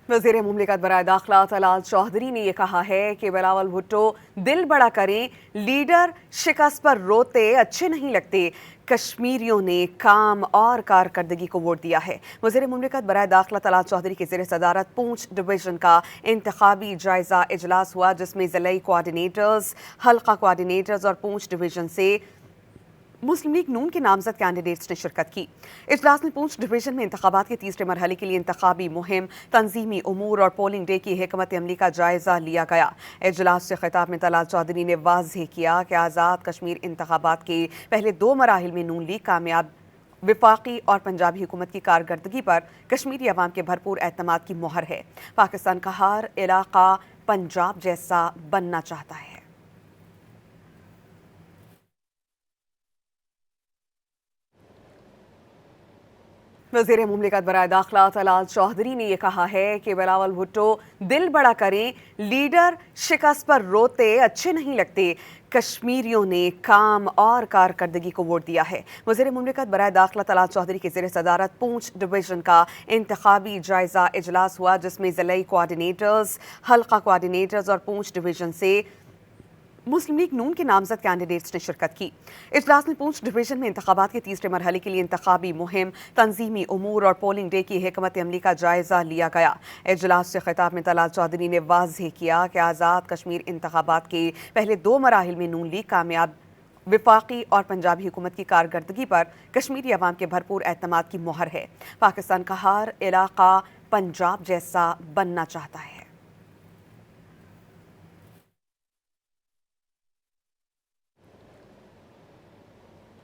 وزیر مملکت برائے داخلہ طلال چودھری نے یہ کہا ہے کہ بلاول بھٹو دل بڑا کریں، لیڈر شکست پر روتے اچھے نہیں لگتے، کشمیریوں نے کام اور کارکردگی کو ووٹ دیا ہے۔ وزیر مملکت برائے داخلہ طلال چودھری کے زیر صدارت پونچھ ڈویژن کا انتخابی جائزہ اجلاس ہوا، جس میں ضلعی کوآرڈینیٹرز، حلقہ کوآرڈینیٹرز اور پونچھ ڈویژن سے مسلم لیگ نون کے نامزد کینڈیڈیٹس نے شرکت کی۔ اجلاس میں پونچھ ڈویژن میں انتخابات کے تیسرے مرحلے کے لیے انتخابی مہم، تنظیمی امور اور پولنگ ڈے کی حکمت عملی کا جائزہ لیا گیا۔ اجلاس سے خطاب میں طلال چودھری نے واضح کیا کہ آزاد کشمیر انتخابات کے پہلے 2 مراحل میں نون لیگ کامیاب وفاقی اور پنجابی حکومت کی کارکردگی پر کشمیری عوام کے بھرپور اعتماد کی مہر ہے۔ پاکستان کا ہر علاقہ پنجاب جیسا بننا چاہتا ہے۔ وزیر مملکت برائے داخلہ طلال چودھری نے یہ کہا ہے کہ بلاول بھٹو دل بڑا کریں، لیڈر شکست پر روتے اچھے نہیں لگتے، کشمیریوں نے کام اور کارکردگی کو ووٹ دیا ہے۔ وزیر مملکت برائے داخلہ طلال چودھری کے زیر صدارت پونچھ ڈویژن کا انتخابی جائزہ اجلاس ہوا، جس میں ضلعی کوآرڈینیٹرز، حلقہ کوآرڈینیٹرز اور پونچھ ڈویژن سے مسلم لیگ نون کے نامزد کینڈیڈیٹس نے شرکت کی۔ اجلاس میں پونچھ ڈویژن میں انتخابات کے تیسرے مرحلے کے لیے انتخابی مہم، تنظیمی امور اور پولنگ ڈے کی حکمت عملی کا جائزہ لیا گیا۔ اجلاس سے خطاب میں طلال چودھری نے واضح کیا کہ آزاد کشمیر انتخابات کے پہلے 2 مراحل میں نون لیگ کامیاب وفاقی اور پنجابی حکومت کی کارکردگی پر کشمیری عوام کے بھرپور اعتماد کی مہر ہے۔ پاکستان کا ہر علاقہ پنجاب جیسا بننا چاہتا ہے۔